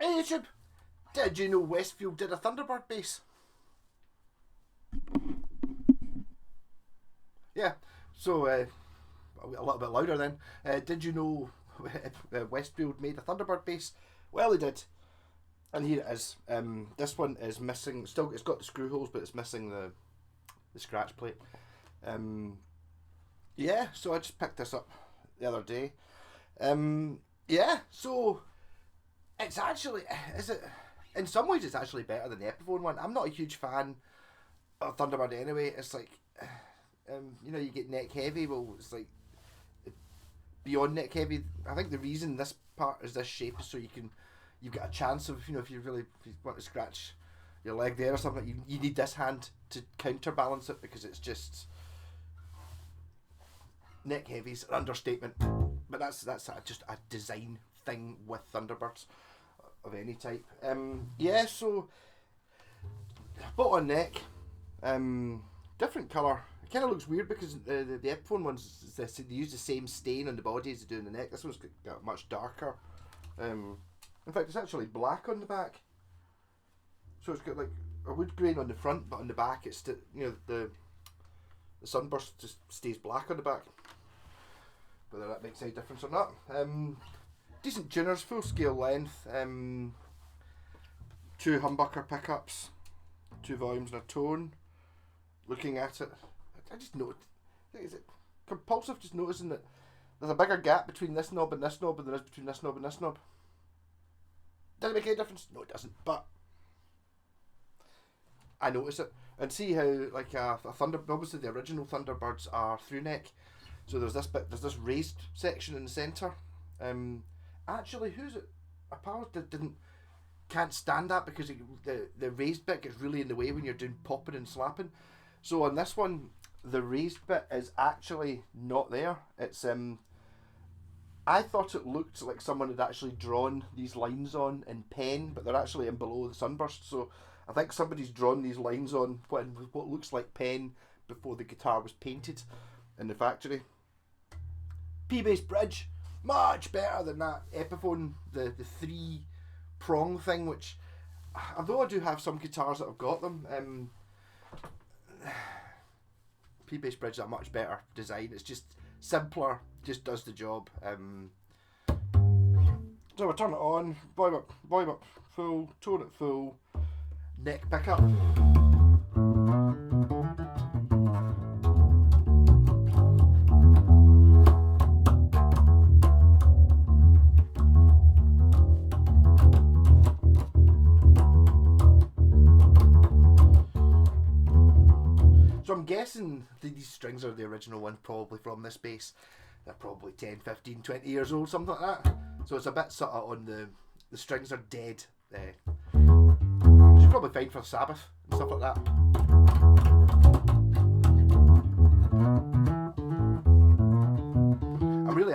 Hey YouTube, did you know Westfield did a Thunderbird bass? Yeah, so a little bit louder then. Did you know Westfield made a Thunderbird bass? Well, they did, and here it is. This one is missing. Still, it's got the screw holes, but it's missing the scratch plate. Yeah, so I just picked this up the other day. Yeah, so it's actually, is it? In some ways, it's actually better than the Epiphone one. I'm not a huge fan of Thunderbird anyway. It's like, you get neck heavy. Well, it's like beyond neck heavy. I think the reason this part is this shape is so you've got a chance of, if you want to scratch your leg there or something, you need this hand to counterbalance it, because it's just neck heavy's an understatement. But that's just a design thing with Thunderbirds of any type. Yeah, so bought on neck, different colour. It kind of looks weird because the Epiphone ones, they use the same stain on the body as they do in the neck. This one's got much darker. In fact, it's actually black on the back. So it's got like a wood grain on the front, but on the back it's the sunburst just stays black on the back. Whether that makes any difference or not. Decent tuners, full scale length, 2 humbucker pickups, 2 volumes and a tone. Looking at it, I just noticed, is it compulsive just noticing that there's a bigger gap between this knob and this knob than there is between this knob and this knob? Does it make any difference? No, it doesn't, but I notice it. And see how, like a obviously the original Thunderbirds are through neck, so there's this raised section in the centre. Actually, who's it? A pal can't stand that because the raised bit gets really in the way when you're doing popping and slapping. So on this one, the raised bit is actually not there. It's I thought it looked like someone had actually drawn these lines on in pen, but they're actually in below the sunburst. So I think somebody's drawn these lines on with what looks like pen before the guitar was painted in the factory. P-bass bridge, much better than that Epiphone, the 3-prong thing, which, although I do have some guitars that have got them, P-bass bridge is a much better design. It's just simpler, just does the job. So I turn it on, volume up full, tone it full, neck pickup. So I'm guessing these strings are the original ones, probably from this bass. They're probably 10, 15, 20 years old, something like that. So it's a bit sort of on the strings are dead. Which is probably fine for Sabbath and stuff like that.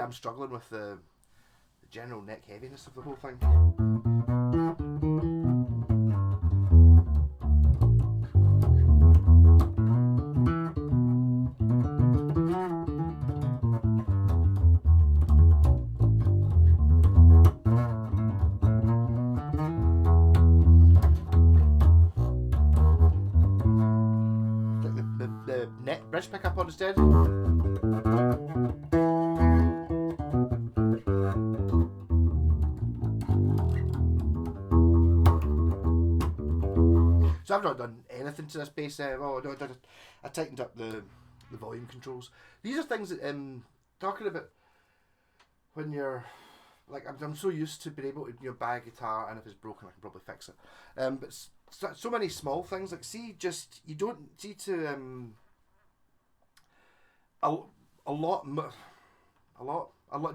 I'm struggling with the general neck heaviness of the whole thing. The neck bridge pickup on instead. So I've not done anything to this bass. I tightened up the volume controls. These are things that talking about when you're like I'm so used to being able to buy a guitar, and if it's broken I can probably fix it. But so many small things, like you don't see to a lot,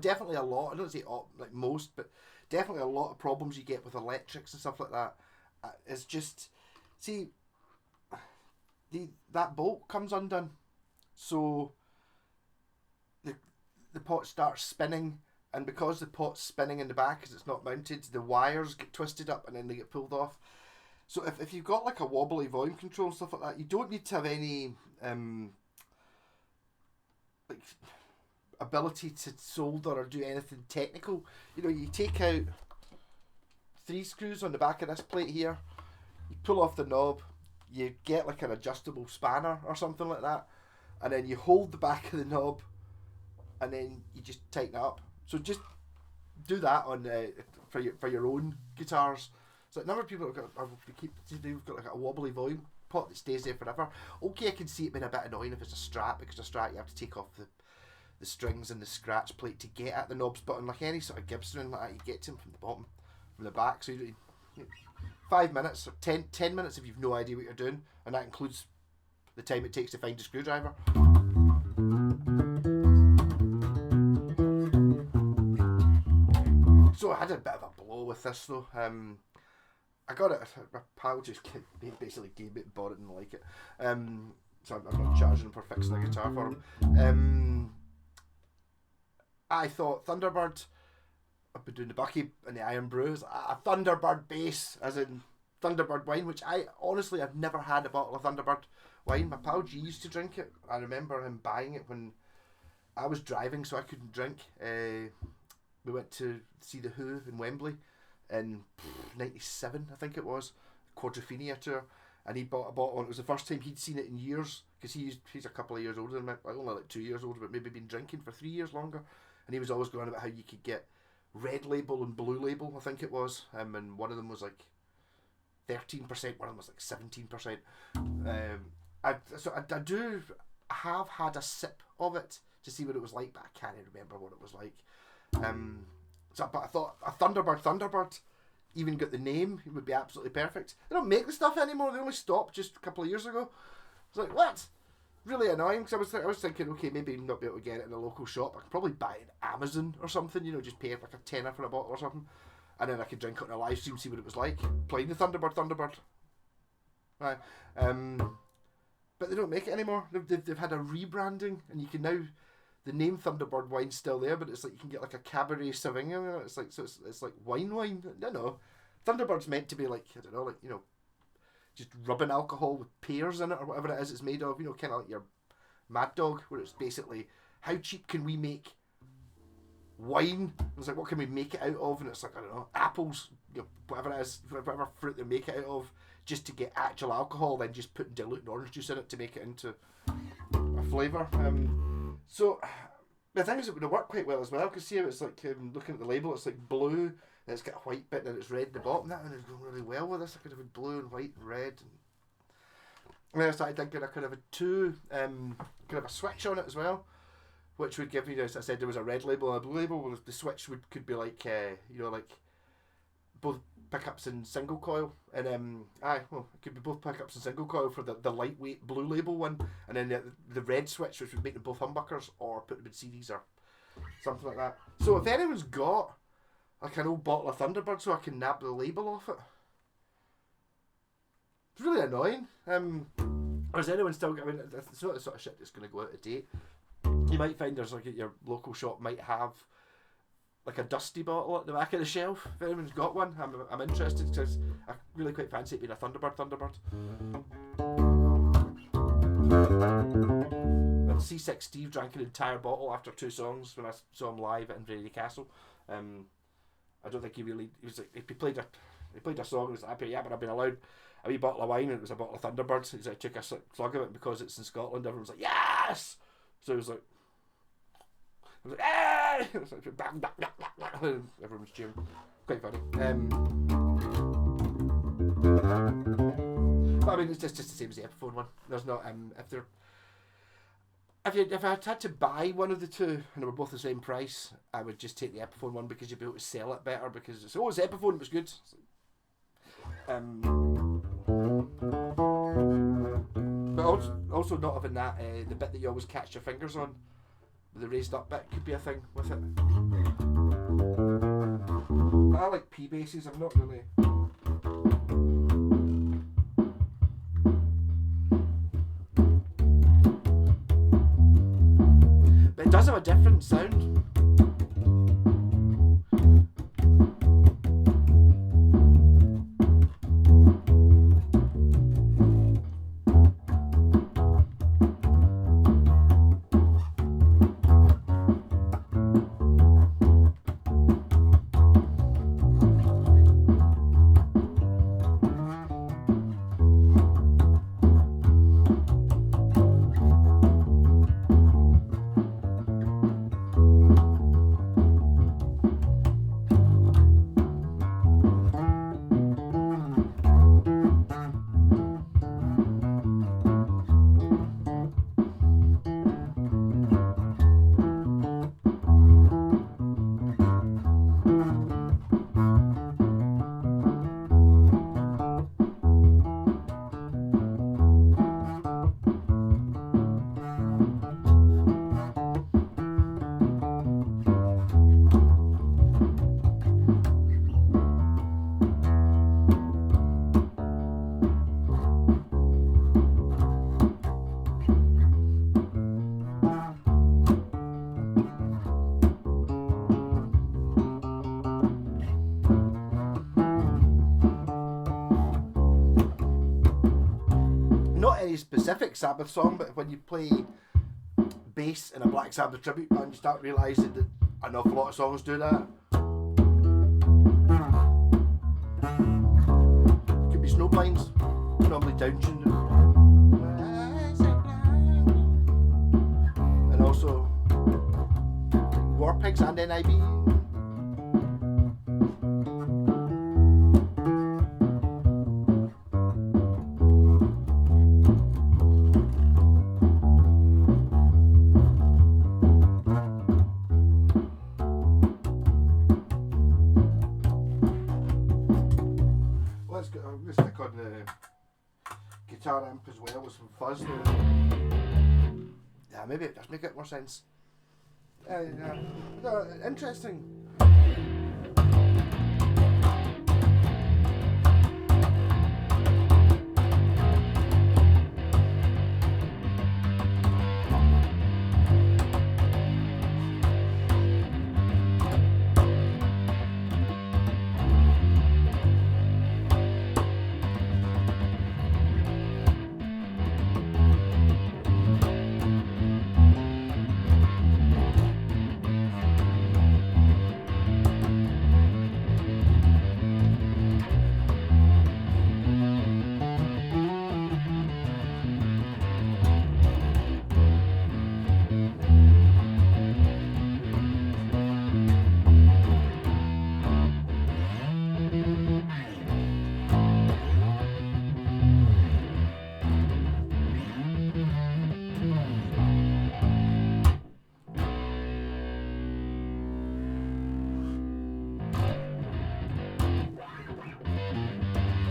definitely a lot. I don't say all, like most, but definitely a lot of problems you get with electrics and stuff like that. It's just that bolt comes undone, so the pot starts spinning, and because the pot's spinning in the back because it's not mounted, the wires get twisted up and then they get pulled off. So if you've got like a wobbly volume control and stuff like that, you don't need to have any like ability to solder or do anything technical. You take out 3 screws on the back of this plate here. You pull off the knob, you get like an adjustable spanner or something like that, and then you hold the back of the knob, and then you just tighten it up. So just do that on for your own guitars. So a number of people have got they've got like a wobbly volume pot that stays there forever. Okay, I can see it being a bit annoying if it's a Strat, because a Strat you have to take off the strings and the scratch plate to get at the knobs, but on like any sort of Gibson like that, you get to them from the bottom, from the back. So you 5 minutes or 10 minutes if you've no idea what you're doing, and that includes the time it takes to find a screwdriver. So I had a bit of a blow with this though. I got it. My pal just basically gave it and bought it and didn't like it. So I'm not charging him for fixing the guitar for him. I thought Thunderbird. I've been doing the Bucky and the Iron Brew. A Thunderbird base, as in Thunderbird wine, which I've never had a bottle of Thunderbird wine. My pal G used to drink it. I remember him buying it when I was driving, so I couldn't drink. We went to see the Who in Wembley in '97, I think it was, Quadrophenia tour, and he bought a bottle, and it was the first time he'd seen it in years, because he's a couple of years older than me, only like 2 years older, but maybe been drinking for 3 years longer, and he was always going on about how you could get Red Label and Blue Label, I think it was, and one of them was like 13%, one of them was like 17%. I do have had a sip of it to see what it was like, but I can't remember what it was like. But I thought a Thunderbird even got the name, it would be absolutely perfect. They don't make the stuff anymore, they only stopped just a couple of years ago. It's like, what? Really annoying, because I was thinking, okay, maybe not be able to get it in a local shop. I could probably buy it on Amazon or something, just pay like a tenner for a bottle or something, and then I could drink it on a live stream, see what it was like playing the Thunderbird. Right. But they don't make it anymore. They've had a rebranding, and you can now, the name Thunderbird wine's still there, but it's like you can get like a Cabernet Sauvignon. It's like, so it's like wine. No. Thunderbird's meant to be like, I don't know, like, just rubbing alcohol with pears in it or whatever it is it's made of, kind of like your Mad Dog, where it's basically, how cheap can we make wine? It's like, what can we make it out of? And it's like, I don't know, apples, whatever it is, whatever fruit they make it out of, just to get actual alcohol, then just putting diluted orange juice in it to make it into a flavour. So the thing is, it would work quite well as well, because see how it's like, looking at the label, it's like blue, and it's got a white bit, and it's red at the bottom. That one is going really well with this. I could have blue and white and red. And then I started thinking I could have a switch on it as well, which would give me, as I said, there was a red label and a blue label. Well, the switch could be like, like both pickups and single coil, and it could be both pickups and single coil for the lightweight blue label one, and then the red switch, which would make them both humbuckers or put them in CDs or something like that. So if anyone's got like an old bottle of Thunderbird, so I can nab the label off it, it's really annoying. Or is anyone still? I mean, it's not the sort of shit that's going to go out of date. You might find there's like at your local shop might have like a dusty bottle at the back of the shelf. If anyone's got one, I'm interested, because I really quite fancy it being a Thunderbird. And C6 Steve drank an entire bottle after 2 songs when I saw him live at Inverary Castle. I don't think he was like, he played a song, he was like, happy, but I've been allowed a wee bottle of wine, and it was a bottle of Thunderbird. He's like, took a slug of it, because it's in Scotland, everyone was like, yes! So he was like, hey! It was like, everyone's cheering. Quite funny. But I mean, it's just the same as the Epiphone one. There's not if I had to buy one of the two and they were both the same price, I would just take the Epiphone one, because you'd be able to sell it better, because it's Epiphone, it was good. But also not having that, the bit that you always catch your fingers on, the raised up bit, could be a thing with it. I like P basses, I'm not really. But it does have a different sound. specific Sabbath song, but when you play bass in a Black Sabbath tribute band, you start realising that an awful lot of songs do that. It could be Snowblinds, normally downtuned. And also War Pigs and NIB. I'm going to stick on the guitar amp as well with some fuzz there. Yeah, maybe it does make it more sense. No, interesting.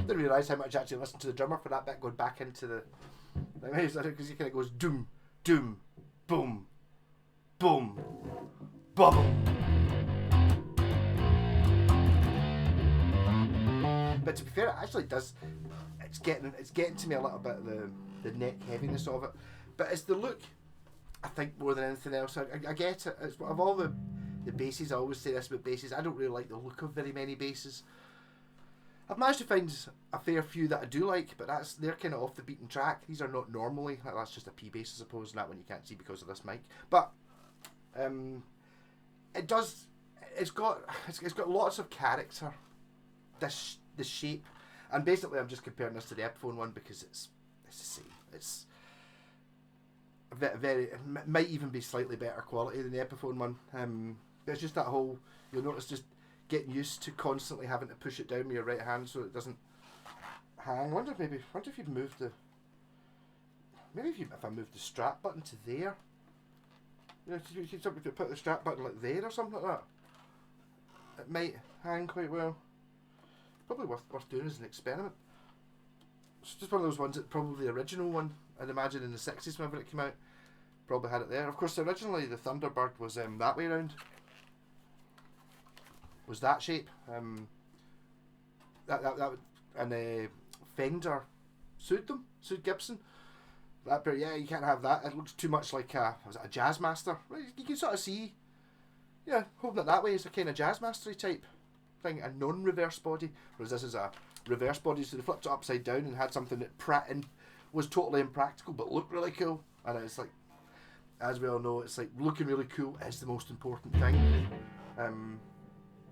Didn't realise how much I actually listened to the drummer for that bit going back into the because he kind of goes doom, doom, boom, boom, boom. But to be fair, it actually does. It's getting to me a little bit, the neck heaviness of it. But it's the look, I think, more than anything else. I get it. It's, of all the basses, I always say this about basses, I don't really like the look of very many basses. I've managed to find a fair few that I do like, but they're kind of off the beaten track. These are not normally. That's just a P bass, I suppose, and that one you can't see because of this mic. But it does. It's got lots of character. The shape, and basically I'm just comparing this to the Epiphone one because it's the same. It's very it might even be slightly better quality than the Epiphone one. But it's just that whole, you'll notice, just getting used to constantly having to push it down with your right hand so it doesn't hang. I wonder if you'd move the if I moved the strap button to there. You know, if you put the strap button like there or something like that, it might hang quite well. Probably worth doing as an experiment. It's just one of those ones that probably the original one, I'd imagine in the 60s whenever it came out, probably had it there. Of course, originally the Thunderbird was that way around. Was that shape. That would, and Fender sued Gibson. That, but yeah, you can't have that. It looks too much like a Jazzmaster. You can sort of see, yeah, holding it that way is a kind of Jazzmastery type thing, a non-reverse body, whereas this is a reverse body, so they flipped it upside down and had something that was totally impractical but looked really cool. And it's like, as we all know, it's like looking really cool is the most important thing.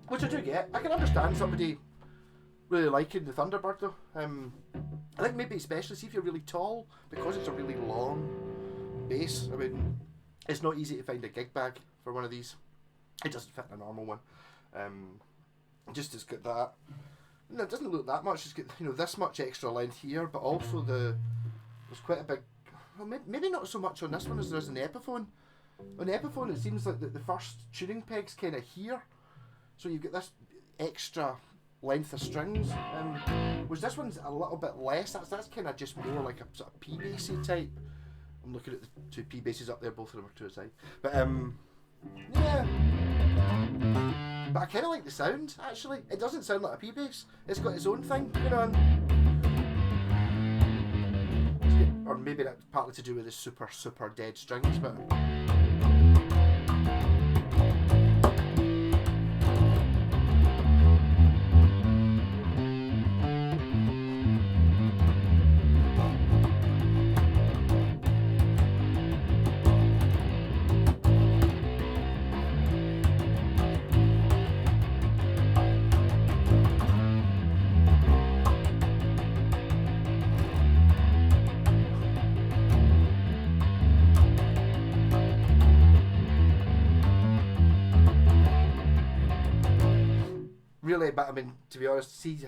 Which I do get. I can understand somebody really liking the Thunderbird though. I think maybe especially see if you're really tall, because it's a really long bass. I mean, it's not easy to find a gig bag for one of these. It doesn't fit in a normal one. Just it's got that. No, it doesn't look that much. It's got, you know, this much extra length here, but also there's quite a big. Well, maybe not so much on this one as there is in the Epiphone. On the Epiphone, it seems like the first tuning peg's kind of here, so you've got this extra length of strings. Whereas this one's a little bit less. That's kind of just more like a sort of P bassy type. I'm looking at the two P basses up there, both of them are to the side. But yeah. But I kind of like the sound, actually. It doesn't sound like a P bass. It's got its own thing going on. Or maybe that's partly to do with the super, super dead strings, but... really, but I mean, to be honest, see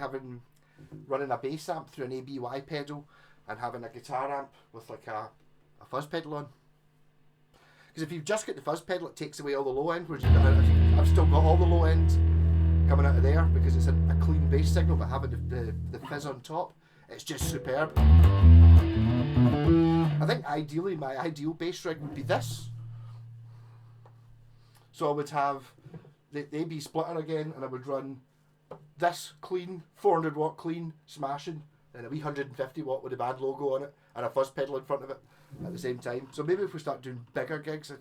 running a bass amp through an ABY pedal and having a guitar amp with like a fuzz pedal on. Because if you've just got the fuzz pedal, it takes away all the low end. Whereas I've still got all the low end coming out of there because it's a clean bass signal, but having the fizz on top, it's just superb. I think ideally my ideal bass rig would be this. So I would have the AB splitter again, and I would run this clean, 400 watt clean, smashing, and a wee 150 watt with the band logo on it, and a fuzz pedal in front of it at the same time. So maybe if we start doing bigger gigs,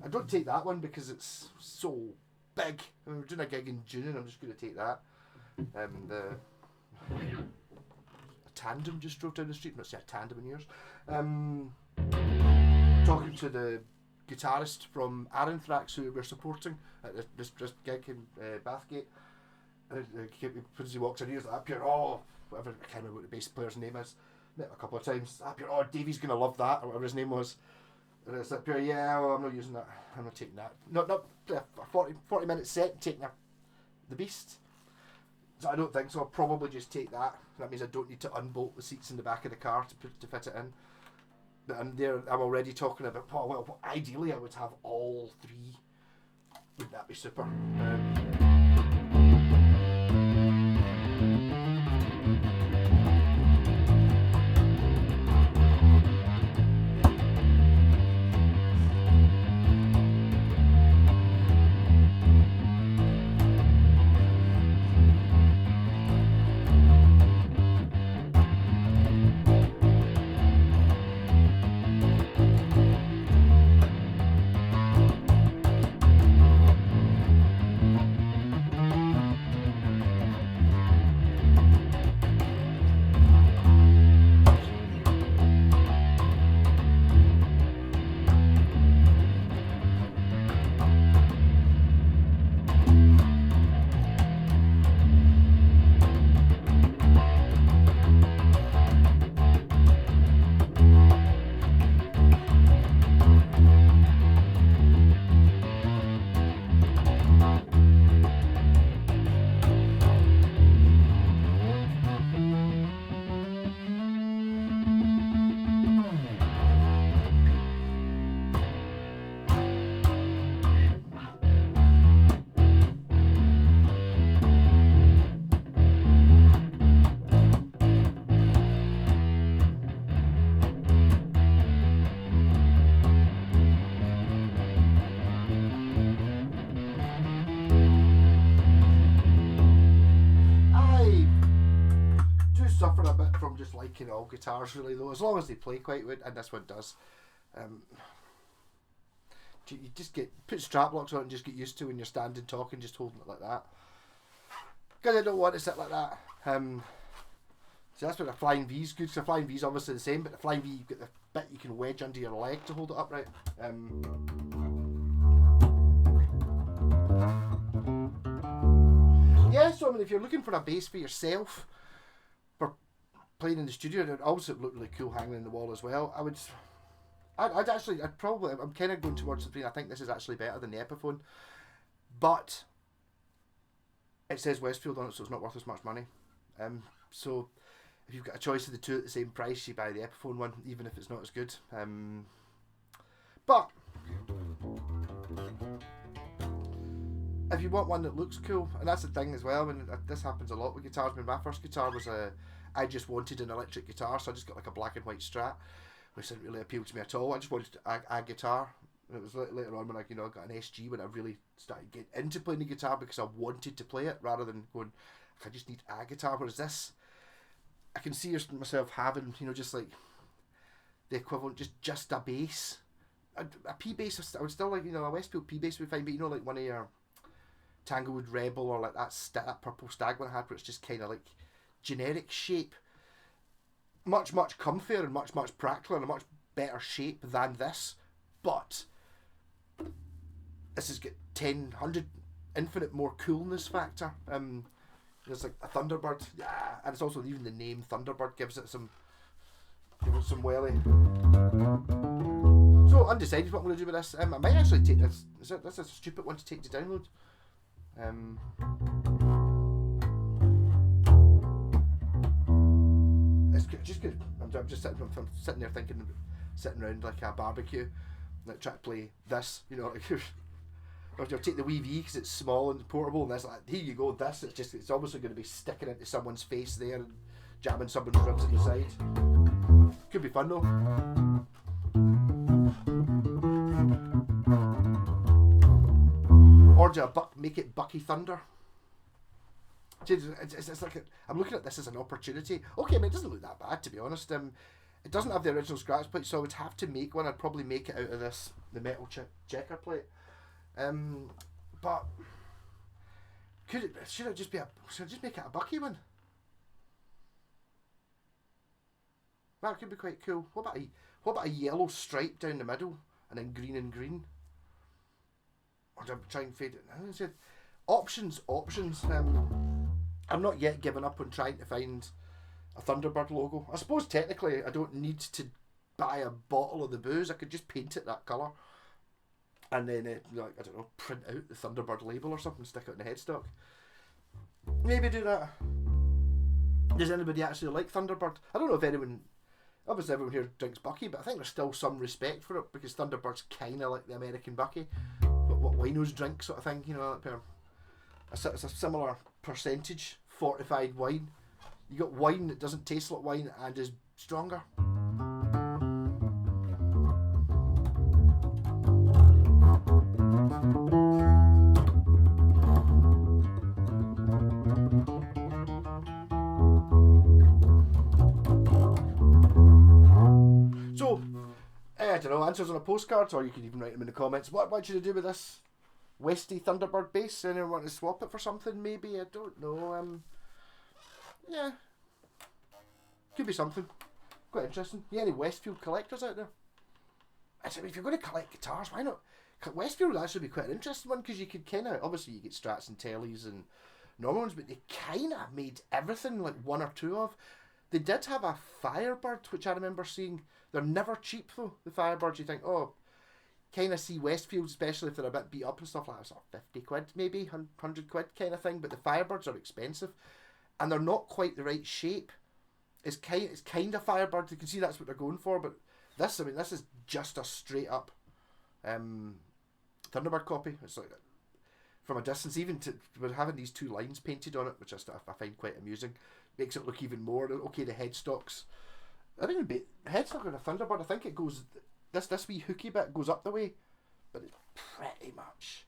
I don't take that one because it's so big. I mean, we're doing a gig in June and I'm just going to take that. A tandem just drove down the street. I've not seen a tandem in years. Talking to the guitarist from Aranthrax who we're supporting at this gig in Bathgate. As he walks in, he was like, up here, whatever, I can't remember what the bass player's name is. Met him a couple of times. Up here, Davey's gonna love that, or whatever his name was. And it's up here, yeah, well, I'm not using that. I'm not taking that. Not a 40 minute set taking the beast. So I don't think so. I'll probably just take that. That means I don't need to unbolt the seats in the back of the car to fit it in. But I'm already talking about, well, ideally I would have all three. Wouldn't that be super? Suffer a bit from just liking all guitars really though, as long as they play quite good, and this one does. You just put strap locks on and just get used to when you're standing talking, just holding it like that. Because I don't want to sit like that. So that's where the Flying V's good, because the Flying V's obviously the same, but the Flying V, you've got the bit you can wedge under your leg to hold it upright. Yeah, so I mean, if you're looking for a bass for yourself, for playing in the studio, and it also looked really cool hanging in the wall as well, I'm kind of going towards the I think this is actually better than the Epiphone, but it says Westfield on it, so it's not worth as much money. So if you've got a choice of the two at the same price, you buy the Epiphone one, even if it's not as good. But if you want one that looks cool, and that's the thing as well, I mean, this happens a lot with guitars. I mean, my first guitar was I just wanted an electric guitar, so I just got like a black and white Strat, which didn't really appeal to me at all. I just wanted a guitar. And it was later on when I got an SG, when I really started getting into playing the guitar because I wanted to play it rather than going, I just need a guitar. Whereas this, I can see myself having, just like the equivalent, just a bass. A P bass, I would still like, a Westfield P bass would be fine, but like one of your Tanglewood Rebel or like that purple Stag one I had, where it's just kind of like generic shape. Much comfier and much practical and a much better shape than this, but this has got 100 infinite more coolness factor. There's like a Thunderbird, yeah, and it's also even the name Thunderbird gives it some welly. So undecided what I'm going to do with this. I might actually take this. This is a stupid one to take to download. I'm just sitting there thinking, sitting around like a barbecue, like trying to play this, you know, like or you'll take the Wii V because it's small and portable, and that's like, here you go, this, it's obviously going to be sticking into someone's face there and jamming someone's ribs in the side. Could be fun though. Or do make it Bucky Thunder. It's like I'm looking at this as an opportunity. Okay, I mean, it doesn't look that bad, to be honest. It doesn't have the original scratch plate, so I would have to make one. I'd probably make it out of the metal checker plate. But should I just make it a Bucky one? That could be quite cool. What about a yellow stripe down the middle and then green and green? Or do I try and fade it? I said options. I'm not yet given up on trying to find a Thunderbird logo. I suppose technically I don't need to buy a bottle of the booze. I could just paint it that colour, and then like, I don't know, print out the Thunderbird label or something, stick it in the headstock. Maybe do that. Does anybody actually like Thunderbird? I don't know if anyone. Obviously everyone here drinks Bucky, but I think there's still some respect for it because Thunderbird's kind of like the American Bucky, but what winos drink sort of thing, you know. It's a similar percentage fortified wine. You got wine that doesn't taste like wine and is stronger. So, I don't know, answers on a postcard, or you can even write them in the comments. What should I do with this Westy Thunderbird base? Anyone want to swap it for something? Maybe, I don't know. Yeah, could be something quite interesting. Yeah, any Westfield collectors out there? I mean, if you're going to collect guitars, why not? Westfield would actually be quite an interesting one because you could kind of, obviously you get Strats and Tellys and normal ones, but they kind of made everything like one or two of. They did have a Firebird, which I remember seeing. They're never cheap though, the Firebirds. You think, oh, kind of see Westfield, especially if they're a bit beat up and stuff like that, sort of 50 quid maybe, 100 quid kind of thing, but the Firebirds are expensive. And they're not quite the right shape. It's kind of Firebird. You can see that's what they're going for. But this is just a straight up Thunderbird copy. It's like from a distance, even with having these two lines painted on it, which I find quite amusing, makes it look even more. Okay, the headstocks. I think the headstock on a Thunderbird. I think it goes this wee hooky bit goes up the way, but it's pretty much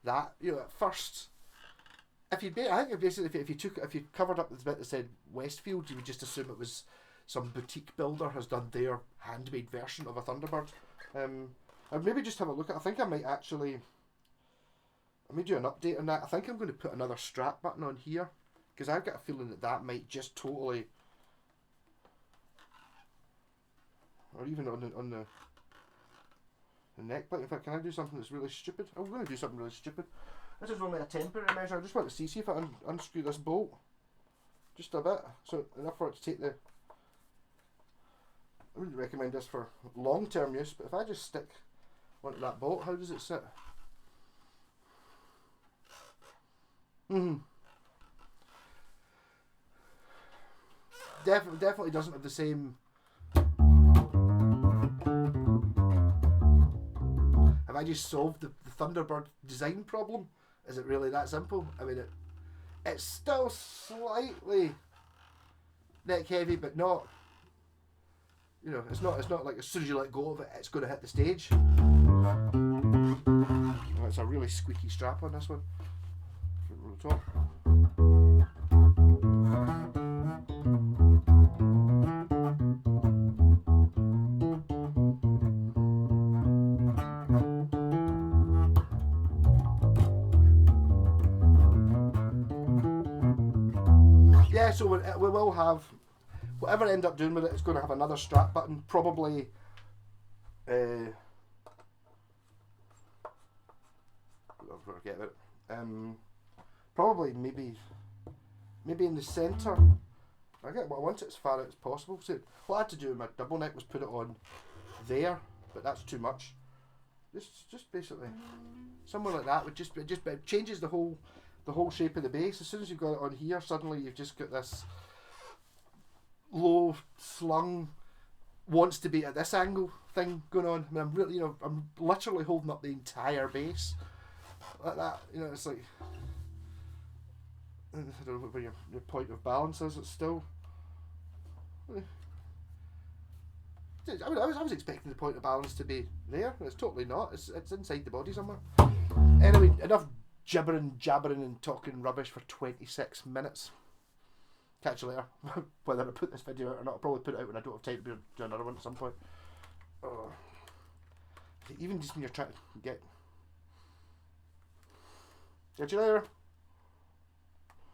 that. You know, at first. If you covered up the bit that said Westfield, you would just assume it was some boutique builder has done their handmade version of a Thunderbird. I'd maybe just have a look at. I think I might actually. I may do an update on that. I think I'm going to put another strap button on here because I've got a feeling that might just totally, or even on the neck plate. In fact, can I do something that's really stupid? I'm going to do something really stupid. This is only a temporary measure. I just want to see if I can unscrew this bolt just a bit, so enough for it to take the. I wouldn't recommend this for long-term use, but if I just stick onto that bolt, how does it sit? Definitely doesn't have the same. Have I just solved the Thunderbird design problem? Is it really that simple? I mean, it's still slightly neck heavy, but not. You know, it's not like as soon as you let go of it, it's going to hit the stage. Oh, it's a really squeaky strap on this one. Top. Yeah, so we will have, whatever I end up doing with it, it's going to have another strap button, probably forget about it. Probably maybe in the centre. I want it as far out as possible. So what I had to do with my double neck was put it on there, but that's too much. Just basically somewhere like that would it changes the whole shape of the base. As soon as you've got it on here, suddenly you've just got this low slung wants to be at this angle thing going on. I mean, I'm really, I'm literally holding up the entire base like that. It's like, I don't know where your point of balance is. It's still. I was expecting the point of balance to be there. It's totally not. It's inside the body somewhere. Anyway, enough gibbering, jabbering, and talking rubbish for 26 minutes. Catch you later. Whether I put this video out or not, I'll probably put it out when I don't have time to do another one at some point. Even just when you're trying to get. Catch you later.